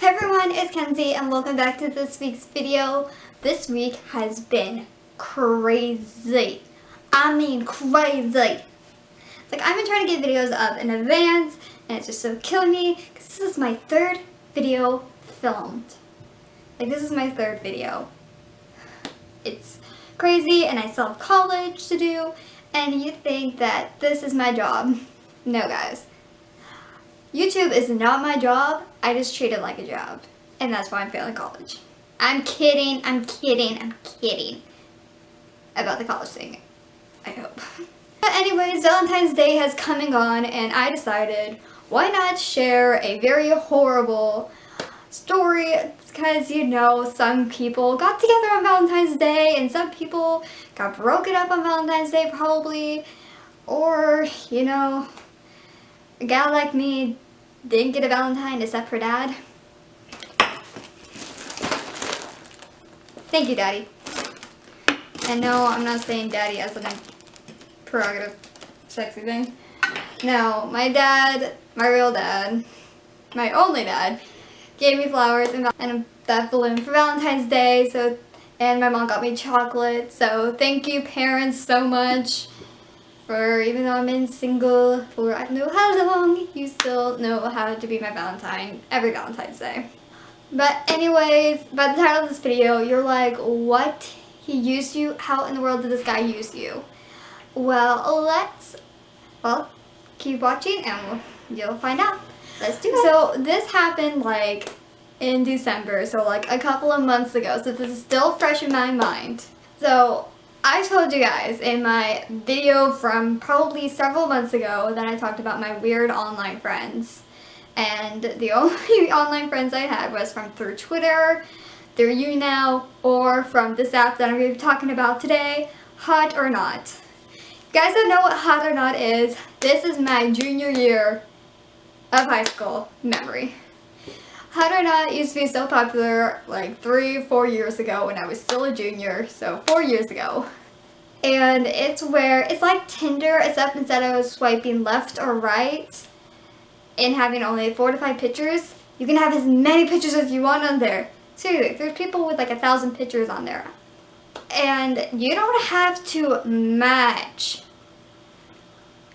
Hi everyone, it's Kenzie and welcome back to this week's video. This week has been crazy. I mean crazy. It's like I've been trying to get videos up in advance and it's just so killing me because this is my third video filmed. Like this is my third video. It's crazy and I still have college to do and you think that this is my job. No guys. YouTube is not my job, I just treat it like a job. And that's why I'm failing college. I'm kidding about the college thing, I hope. But anyways, Valentine's Day has come and gone and I decided, why not share a very horrible story? Because, you know, some people got together on Valentine's Day and some people got broken up on Valentine's Day probably. Or, you know, a gal like me didn't get a Valentine except for Dad. Thank you, Daddy. And no, I'm not saying Daddy as a prerogative sexy thing. No, my dad, my real dad, my only dad, gave me flowers and that balloon for Valentine's Day. And my mom got me chocolate. So thank you, parents, so much. For even though I've been single for I don't know how long, you still know how to be my Valentine every Valentine's Day. But anyways, by the title of this video, you're like, what? He used you? How in the world did this guy use you? Well, keep watching and you'll find out. Let's do it. So this happened like in December, so like a couple of months ago. So this is still fresh in my mind. So I told you guys in my video from probably several months ago that I talked about my weird online friends. And the only online friends I had was from through Twitter, through YouNow, or from this app that I'm going to be talking about today, Hot or Not. You guys don't know what Hot or Not is. This is my junior year of high school memory. Hot or Not used to be so popular like 3-4 years ago when I was still a junior, so 4 years ago. And it's where, it's like Tinder, except instead of swiping left or right and having only 4 to 5 pictures, you can have as many pictures as you want on there. Seriously, there's people with like 1,000 pictures on there. And you don't have to match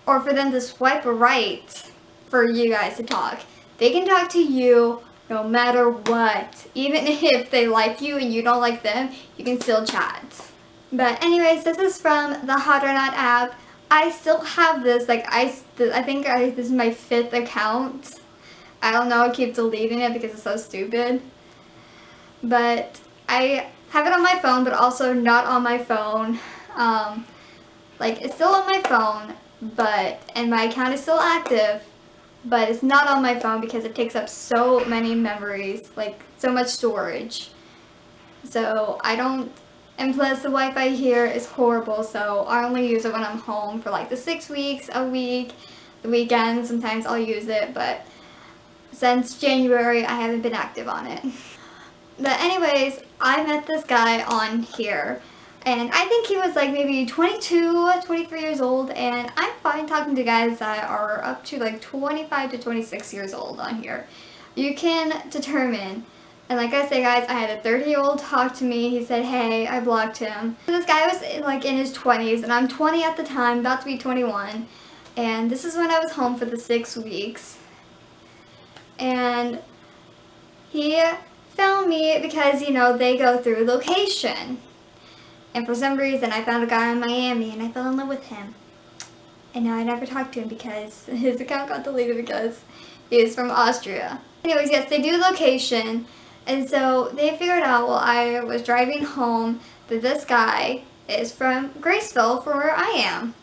or for them to swipe right for you guys to talk. They can talk to you no matter what. Even if they like you and you don't like them, you can still chat. But anyways, this is from the Hot or Not app. I still have this, like I think this is my 5th account. I don't know, I keep deleting it because it's so stupid. But I have it on my phone, but also not on my phone. Like it's still on my phone, and my account is still active. But it's not on my phone because it takes up so many memories, like so much storage. So I don't, and plus the Wi-Fi here is horrible, so I only use it when I'm home for like the 6 weeks, a week, the weekends, sometimes I'll use it, but since January I haven't been active on it. But anyways, I met this guy on here. And I think he was like maybe 22, 23 years old, and I'm fine talking to guys that are up to like 25 to 26 years old on here. You can determine. And like I say guys, I had a 30-year-old talk to me. He said, hey, I blocked him. This guy was like in his 20s, and I'm 20 at the time, about to be 21. And this is when I was home for the 6 weeks. And he found me because, you know, they go through location. And for some reason, I found a guy in Miami and I fell in love with him. And now I never talked to him because his account got deleted because he is from Austria. Anyways, yes, they do location. And so they figured out while I was driving home that this guy is from Graceville, from where I am.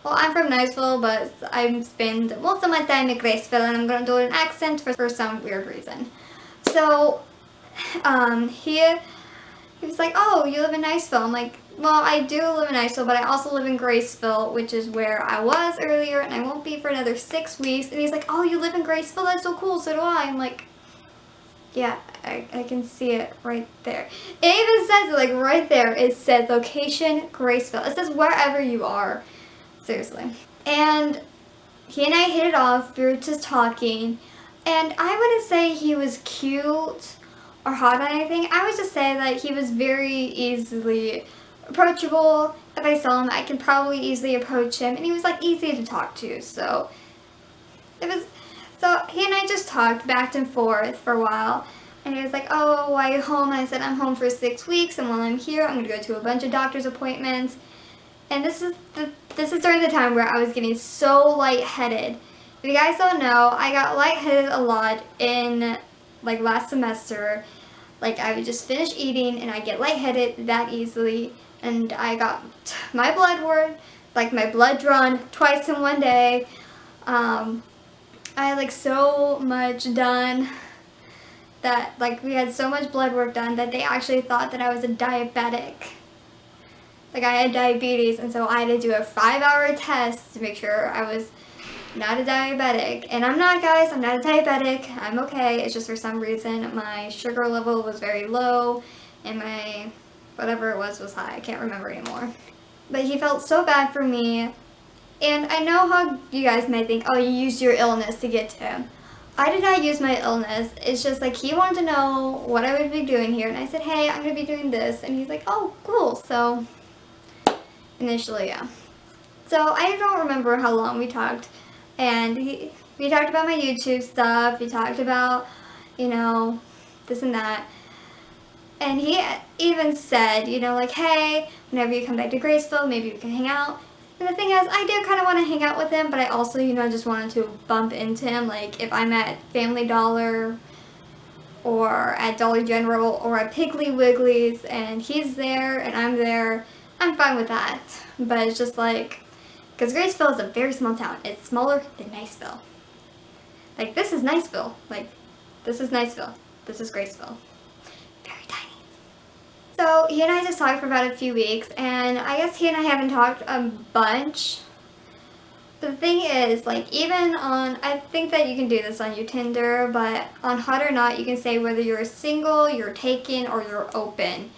Well, I'm from Niceville, but I spend most of my time in Graceville and I'm going to do an accent for some weird reason. So, he was like, oh, you live in Niceville. I'm like, well, I do live in Niceville, but I also live in Graceville, which is where I was earlier, and I won't be for another 6 weeks. And he's like, oh, you live in Graceville? That's so cool. So do I. I'm like, yeah, I can see it right there. It even says it, like, right there. It says location, Graceville. It says wherever you are. Seriously. And he and I hit it off. We were just talking. And I wouldn't say he was cute or hot or anything. I would just say that he was very easily approachable. If I saw him, I could probably easily approach him, and he was like easy to talk to. So he and I just talked back and forth for a while. And he was like, "Oh, why are you home?" And I said, "I'm home for 6 weeks, and while I'm here, I'm going to go to a bunch of doctor's appointments." And this is during the time where I was getting so lightheaded. If you guys don't know, I got lightheaded a lot in like last semester. Like I would just finish eating and I get lightheaded that easily. And I got my blood work, like my blood drawn twice in one day. I had like so much done that like we had so much blood work done that they actually thought that I was a diabetic. Like I had diabetes, and so I had to do a 5-hour test to make sure I was not a diabetic. And I'm not, guys, I'm not a diabetic. I'm okay. It's just for some reason my sugar level was very low and my whatever it was high. I can't remember anymore. But he felt so bad for me. And I know how you guys might think, oh, you used your illness to get to him. I did not use my illness. It's just like he wanted to know what I would be doing here. And I said, hey, I'm going to be doing this. And he's like, oh, cool. So initially, yeah. So I don't remember how long we talked. And we talked about my YouTube stuff. We talked about, you know, this and that. And he even said, you know, like, hey, whenever you come back to Graceville, maybe we can hang out. And the thing is, I do kind of want to hang out with him, but I also, you know, just wanted to bump into him. Like, if I'm at Family Dollar or at Dollar General or at Piggly Wiggly's and he's there and I'm there, I'm fine with that. But it's just like, because Graceville is a very small town. It's smaller than Niceville. Like, this is Niceville. Like, this is Niceville. This is Graceville. Very tiny. So, he and I just talked for about a few weeks, and I guess he and I haven't talked a bunch. But the thing is, like, even on, I think that you can do this on your Tinder, but on Hot or Not, you can say whether you're single, you're taken, or you're open.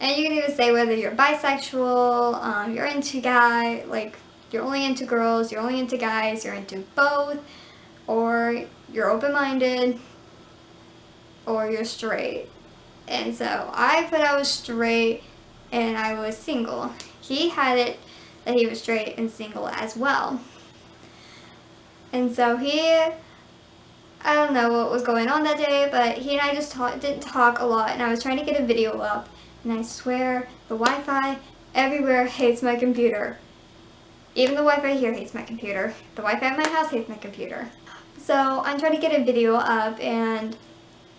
And you can even say whether you're bisexual, you're into guy, like you're only into girls, you're only into guys, you're into both, or you're open-minded, or you're straight. And so I put I was straight and I was single. He had it that he was straight and single as well. And so I don't know what was going on that day, but he and I just didn't talk a lot, and I was trying to get a video up. And I swear, the Wi-Fi everywhere hates my computer. Even the Wi-Fi here hates my computer. The Wi-Fi at my house hates my computer. So I'm trying to get a video up, and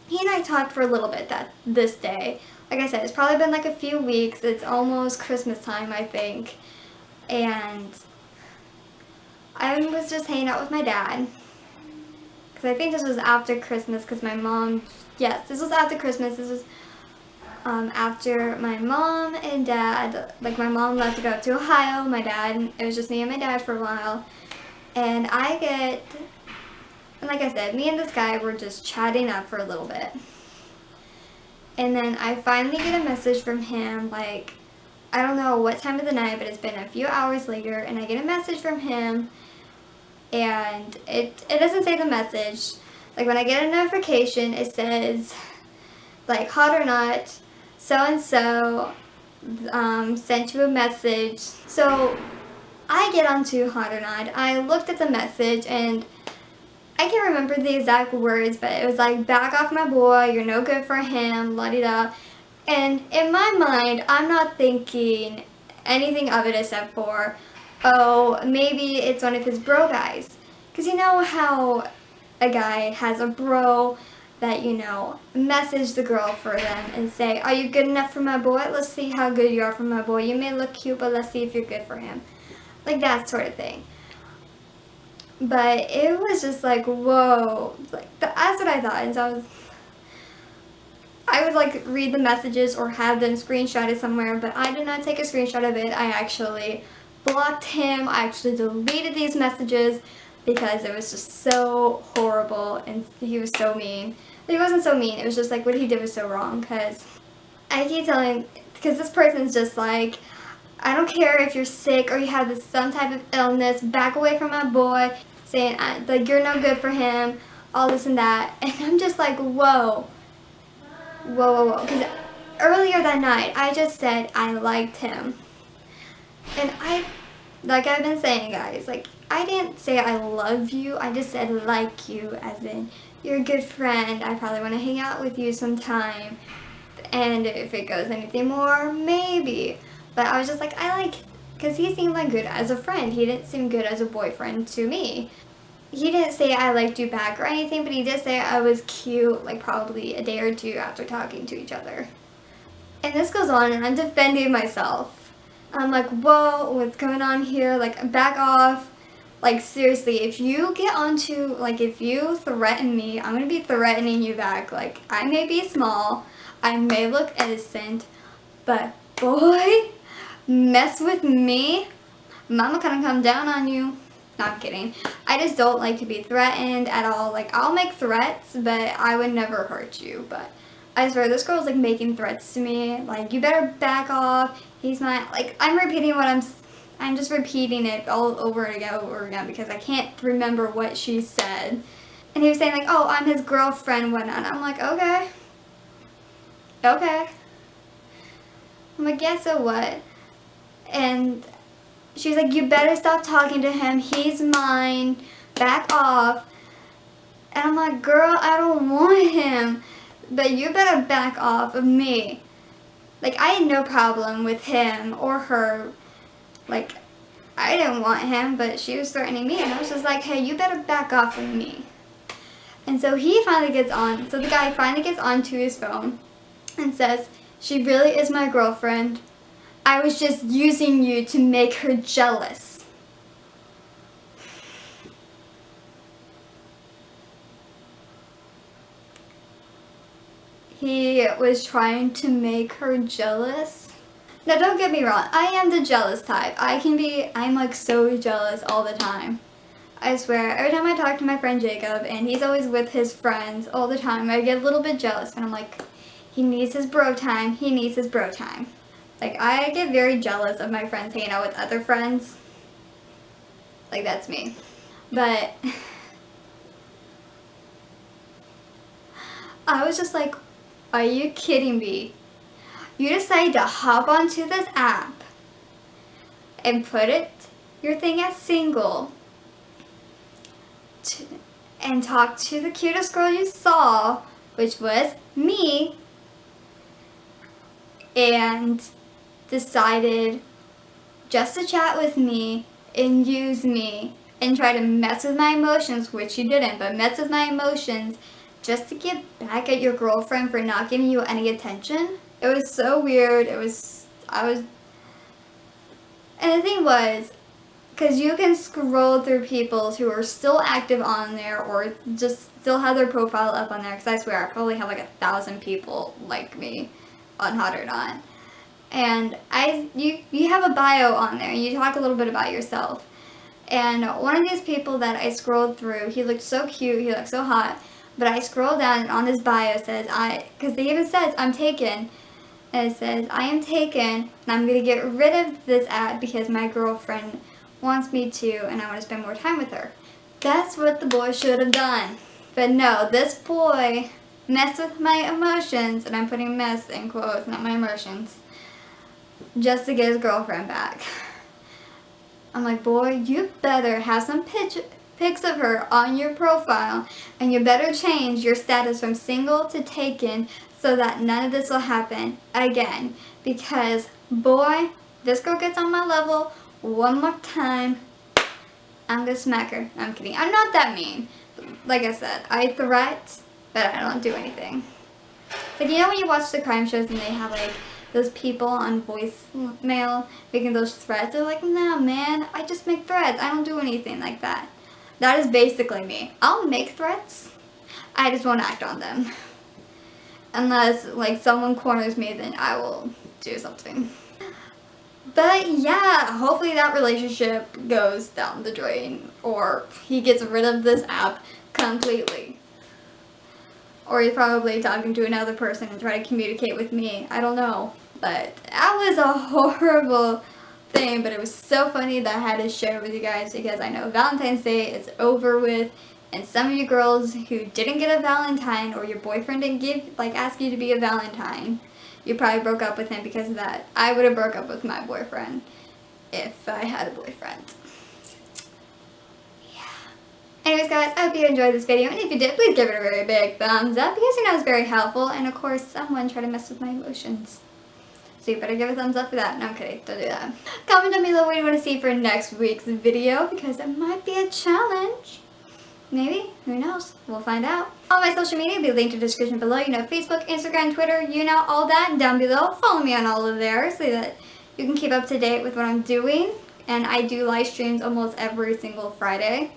he and I talked for a little bit this day. Like I said, it's probably been like a few weeks. It's almost Christmas time, I think. And I was just hanging out with my dad. Because I think this was after Christmas, because my mom, yes, this was after Christmas. This was after my mom and dad, like my mom left to go up to Ohio, it was just me and my dad for a while, and like I said, me and this guy were just chatting up for a little bit, and then I finally get a message from him, like, I don't know what time of the night, but it's been a few hours later, and I get a message from him, and it doesn't say the message, like when I get a notification, it says, like, Hot or Not, so-and-so sent you a message. So I get onto Hot or Not. I looked at the message, and I can't remember the exact words, but it was like, back off my boy, you're no good for him, la-di-da. And in my mind, I'm not thinking anything of it except for, oh, maybe it's one of his bro guys. Because you know how a guy has a bro that, you know, message the girl for them and say, are you good enough for my boy? Let's see how good you are for my boy. You may look cute, but let's see if you're good for him. Like that sort of thing. But it was just like, whoa. Like, that's what I thought. And so I would like read the messages or have them screenshotted somewhere, but I did not take a screenshot of it. I actually blocked him. I actually deleted these messages because it was just so horrible and he was so mean. But he wasn't so mean, it was just like what he did was so wrong, because I keep telling, because this person's just like, I don't care if you're sick or you have some type of illness, back away from my boy. saying like you're no good for him, all this and that. And I'm just like, whoa. Because earlier that night, I just said I liked him. And like I've been saying, guys, like, I didn't say I love you. I just said like you, as in, you're a good friend. I probably want to hang out with you sometime. And if it goes anything more, maybe. But I was just like, I like, because he seemed like good as a friend. He didn't seem good as a boyfriend to me. He didn't say I liked you back or anything, but he did say I was cute, like probably a day or two after talking to each other. And this goes on, and I'm defending myself. I'm like, whoa, what's going on here? Like, back off. Like, seriously, if you get onto, like, if you threaten me, I'm going to be threatening you back. Like, I may be small, I may look innocent, but boy, mess with me, mama gonna come down on you. No, I'm kidding. I just don't like to be threatened at all. Like, I'll make threats, but I would never hurt you. But I swear, this girl's like making threats to me. Like, you better back off. He's not, like, I'm repeating what I'm just repeating it all over and over again because I can't remember what she said. And he was saying like, oh, I'm his girlfriend, whatnot. And I'm like, okay. I'm like, yeah, so what? And she's like, you better stop talking to him. He's mine. Back off. And I'm like, girl, I don't want him. But you better back off of me. Like, I had no problem with him or her. Like, I didn't want him, but she was threatening me. And I was just like, hey, you better back off of me. And so he finally gets on. So the guy finally gets onto his phone and says, she really is my girlfriend. I was just using you to make her jealous. He was trying to make her jealous. Now don't get me wrong, I am the jealous type. I'm like so jealous all the time. I swear, every time I talk to my friend Jacob, and he's always with his friends all the time, I get a little bit jealous, and I'm like, he needs his bro time, he needs his bro time. Like, I get very jealous of my friends hanging out with other friends. Like, that's me. But I was just like, are you kidding me? You decided to hop onto this app and put your thing as single and talk to the cutest girl you saw, which was me, and decided just to chat with me and use me and try to mess with my emotions, which you didn't, but mess with my emotions just to get back at your girlfriend for not giving you any attention. It was so weird. And the thing was, because you can scroll through people who are still active on there or just still have their profile up on there, because I swear I probably have like 1,000 people like me on Hot or Not. And you have a bio on there and you talk a little bit about yourself. And one of these people that I scrolled through, he looked so cute, he looked so hot, but I scrolled down and on his bio says, because they even says, I'm taken. And it says, I am taken and I'm going to get rid of this app because my girlfriend wants me to and I want to spend more time with her. That's what the boy should have done. But no, this boy messed with my emotions, and I'm putting mess in quotes, not my emotions, just to get his girlfriend back. I'm like, boy, you better have some pics of her on your profile, and you better change your status from single to taken so that none of this will happen again. Because, boy, this girl gets on my level one more time, I'm gonna smack her. I'm kidding. I'm not that mean. Like I said, I threat, but I don't do anything. Like, you know when you watch the crime shows and they have like those people on voicemail making those threats? They're like, nah, man, I just make threats. I don't do anything like that. That is basically me. I'll make threats. I just won't act on them. Unless, like, someone corners me, then I will do something. But, yeah, hopefully that relationship goes down the drain. Or he gets rid of this app completely. Or he's probably talking to another person and trying to communicate with me. I don't know. But that was a horrible, thing, but it was so funny that I had to share it with you guys because I know Valentine's Day is over with, and some of you girls who didn't get a Valentine, or your boyfriend didn't ask you to be a Valentine, you probably broke up with him because of that. I would have broke up with my boyfriend if I had a boyfriend. Anyways guys, I hope you enjoyed this video, and if you did, please give it a very big thumbs up because you know it's very helpful, and of course someone tried to mess with my emotions. So you better give a thumbs up for that. No, I'm kidding, don't do that. Comment down below what you want to see for next week's video because it might be a challenge. Maybe, who knows, we'll find out. All my social media will be linked in the description below. You know, Facebook, Instagram, Twitter, you know, all that down below. Follow me on all of there so that you can keep up to date with what I'm doing. And I do live streams almost every single Friday.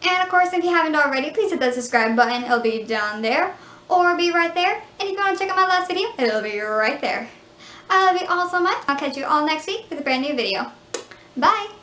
And of course, if you haven't already, please hit that subscribe button. It'll be down there or be right there. And if you want to check out my last video, it'll be right there. I love you all so much. I'll catch you all next week with a brand new video. Bye!